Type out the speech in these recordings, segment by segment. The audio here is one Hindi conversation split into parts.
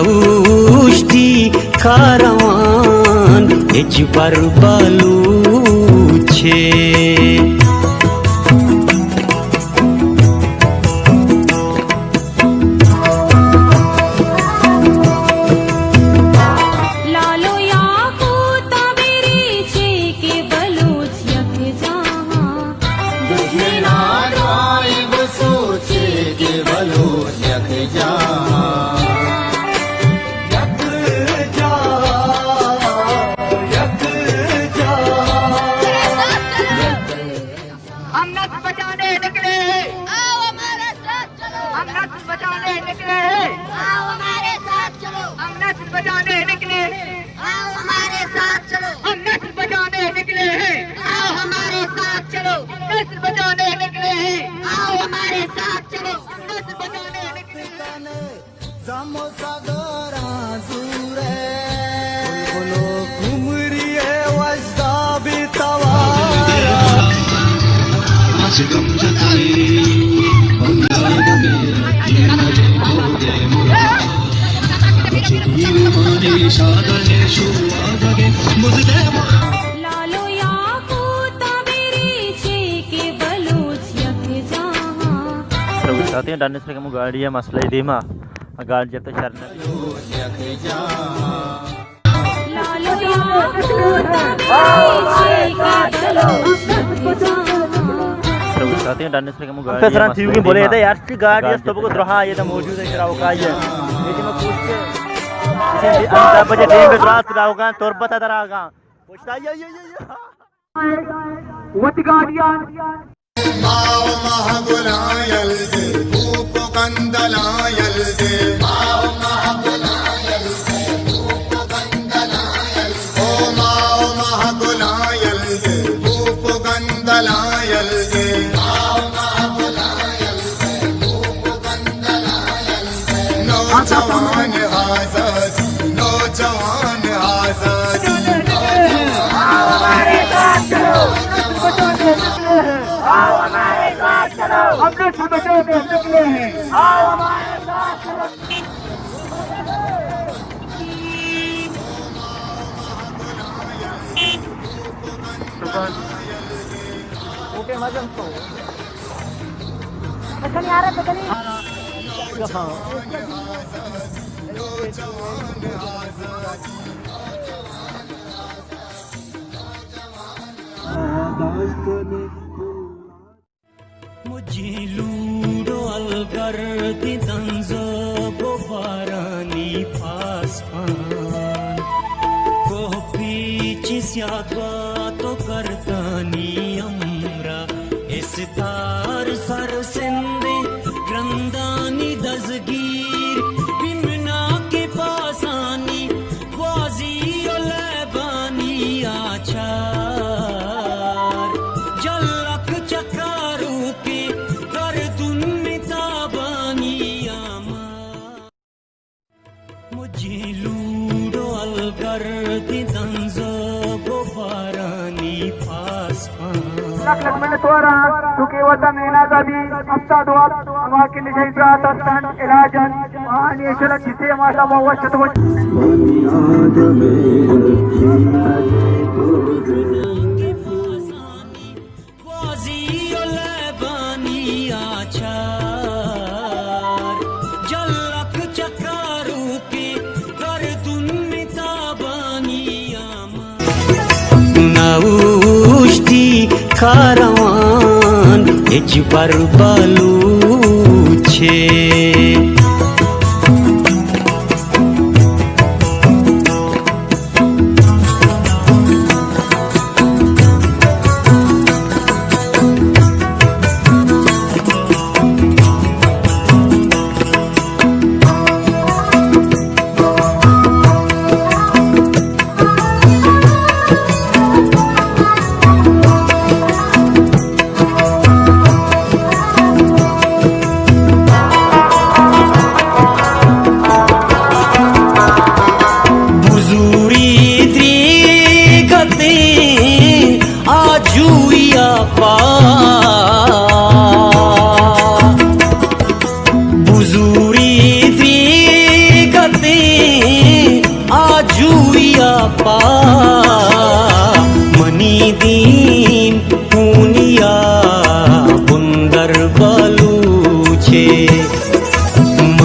Naushti karavan ej barbaluche साथी डांस में गाड़ी है मसला दीमा गाड़ी जब तक चलना साथी डांस में गाड़ी है बोले थे यार की गाड़ी है सब को द्रोहा ये तो मौजूद है कराओ का ये लेकिन मैं पूछ के अंत बजे दिन में रात कराओ का तोर बता दरागा पूछता ये वती गाड़ियां माव महागुलायल दे भूप कंदलायल दे माव महागुलायल दे भूप कंदलायल ओ माव महागुलायल दे भूप कंदलायल दे माव महागुलायल दे भूप कंदलायल दे नौजवान आजादी नौजवान आजादी हमारे साथ चलो आओ हमारे साथ चलो हमने बचाओ के निकले हैं आओ हमारे साथ चलो ओके मजम तो कहीं आ रहा था कहीं मुझे लूडो अलगर दी दंजो गोबारानी पासपान को पीछे स्यागा तो करतानी अमरा इस तार सर सिंधे ग्रंदानी दजगीर बिमना के पासानी वाजी लेबानी आचार जलक चकारू के कर दुन में ताबानी आमा मुझे लूडो अलगर दी दंजो गोबारानी पासपान लख मैंने तोरा तुके वता मेना जादी हफ्ता दुआ अमा के लिए इब्रात अस्तन इलाजन महानी चल जिते माता मवशत व वाजी लेबानी आचार जलक चकारू के कर दुन में ताबानी आमा नाउश्ती karavan ej barbaluche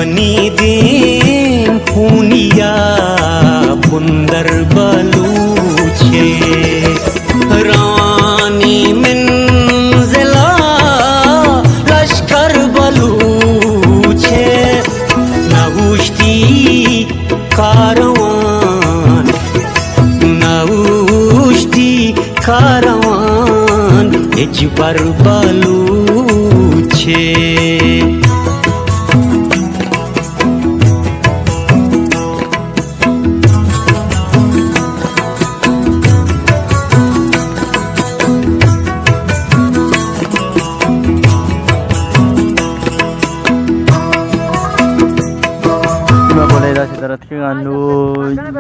मनी दिन खूनिया बुंदर बलूचे रानी मंजिला लश्कर बलूचे नौश्ती कारवान नौश्ती कारवान इजबर बलूचे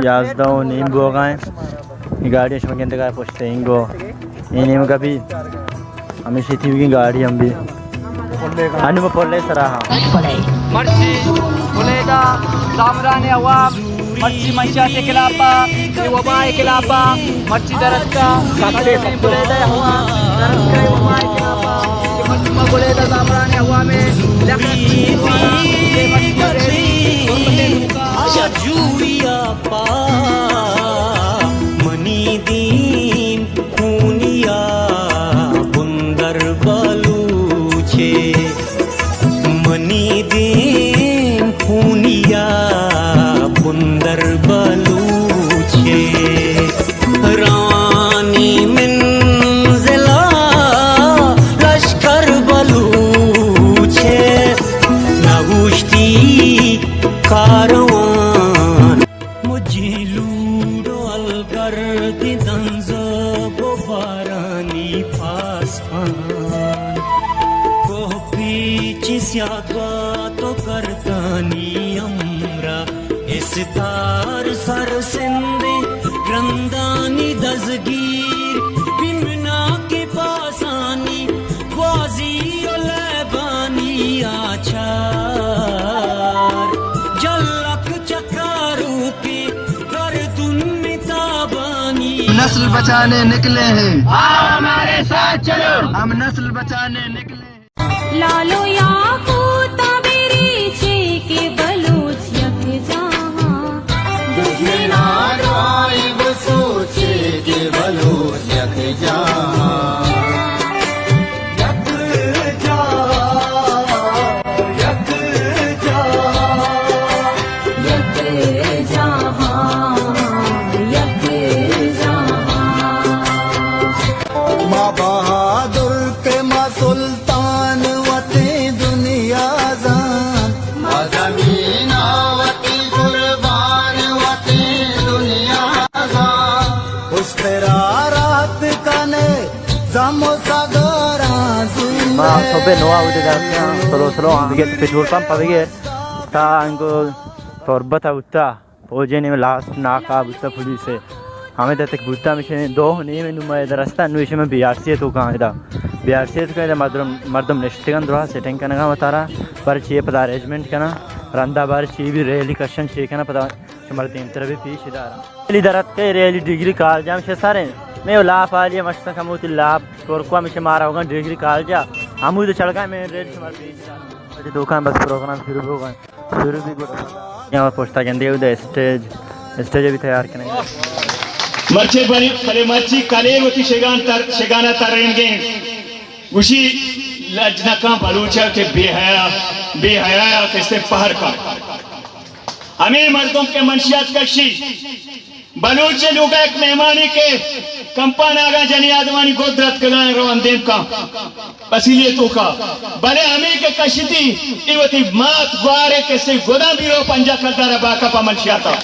याजदाओ नीम बोगाएं गाड़ी इसमें कहते का पूछते इंगो ये नीम का भी हमेशा थी की गाड़ी हम भी हानि में पढ़ ले सरा मर्ची बुलेदा सामरान अवाम मर्ची मंशा के खिलाफ वबा के खिलाफ मर्ची दरख्ता बुलेदा अवाम दरख्ता वबा के खिलाफ मर्ची बुलेदा सामरान अवाम में जूरिया पा मनी दीन खूनिया बुंदर बलूचे मनी दीन खूनिया बुंदर बलूचे रानी मंजिला लश्कर बलूचे नौश्ती कारवान मुझे लूडो अलगर दिदंज गोबारानी फासफान को पीछ स्यागा तो करतानी अमरा इस तार सर सिंधे रंदानी दजगीर बिमना के पासानी वाजी लैबानी आचार जलक चकारू के कर तुम ताबानी नस्ल बचाने निकले हैं आओ हमारे साथ चलो हम नस्ल बचाने निकले लालो याकूता मेरी चे के बलूच यक जहां दुश्मना राइब सोचे के बलूच यक जहां यक जहां माँ बहादुर के माँ सुल्तान वते दुनिया जान माँ ज़मीना वती कुर्बान वते दुनिया जान उस तेरा रात कने जमो सागरा ma sobe noa ude da solo bige petrol pump bige ta ango torbata utta pojene में लास्ट नाका बुत्ता पुलिस है हमें तक बुत्ता मिशन दो नहीं में नुमा इधर रास्ता अन्वेषण में बीआरसी तो कहाँ इधर बीआरसी तो कहीं मर्दम निश्चितन द्रोह सेटिंग करने का बता रहा पर चाहिए पता अरेंजमेंट करना रंदा बार चाहिए भी रैली कशन चाहिए करना पता मर्द इंटर भी पीछे इधर के रैली डिग्री कॉलेज जाम से सारे मैं लाभ आ लिया मस्त कमूती लाभ कोरकुआ में से मारा होगा डिग्री कॉलेज जा हम उधर चढ़ गए मैं रेल से मार पीछे दुकान बस प्रोग्राम शुरू होगा शुरू भी यहाँ पोस्टा कहते उधर स्टेज भी तैयार करेंगे मर्चे बनी खले मर्ची काले होती शेगाना तारेंगे उसी लजना का बलूचा के बेहया कैसे पहर का हमें मर्दों के मंशियात कशी बलूच लोग एक मेहमानी के कंपान आगा जनी आदमानी गोदरत कगान रवन देव का पसीले तो का भले हमें के कशिती इवती मात ग्वारे कैसे गोदा बीरो पंजा करता रहा बाका पा मंशियाता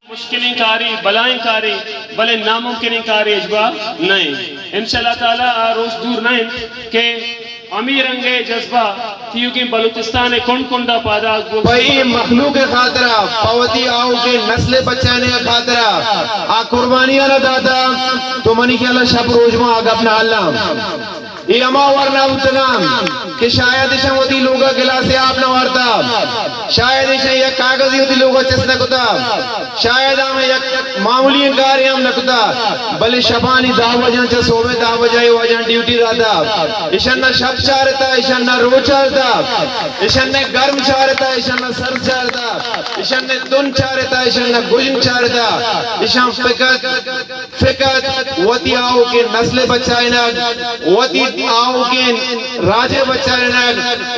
मुश्किलें कारी बलाएं कारी भले नामुमकिन कारी अजबा नहीं इंशाल्लाह ताला रोज दूर नहीं के अमीर अंगे जज्बा थियो के बलूचिस्तान कोंडा पादा भाई मखलूक के खातरा पवती आओ के नस्ल बचाने के खातरा आ कुर्बानी वाला दादा तो मनी के अल्लाह शब रोज में आग अपना अल्लाह ये अमा वरना उतनाम कि शायद इशा होती लोगा गिला से आप न वारता शायद इशा या कागजी होती लोगा चेस्ना कुता शायद हमें या मामूली कार्य हम नकुता भले शबानी 10 बजे च सोवे 10 बजे वजन ड्यूटी रहता इशा न शब चारता इशा न रो चारता इशा न गर्म चारता इशा न सर चारता इशा न दुन चारता इशा न गुजन चारता इशा फिकत वती आओ के नस्ल बचाए ना वती आओ के राजे बचाए ना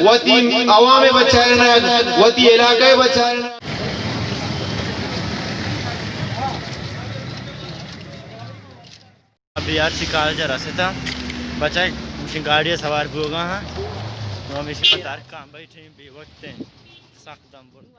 वती अवामे बचाए ना वती इलाके बचाए ना अभी यार शिकार जरा से था बचाए मुझे गाड़ी सवार भी होगा हाँ तो हम इसी प्रकार काम बैठे बेवक्त हैं सख्त दम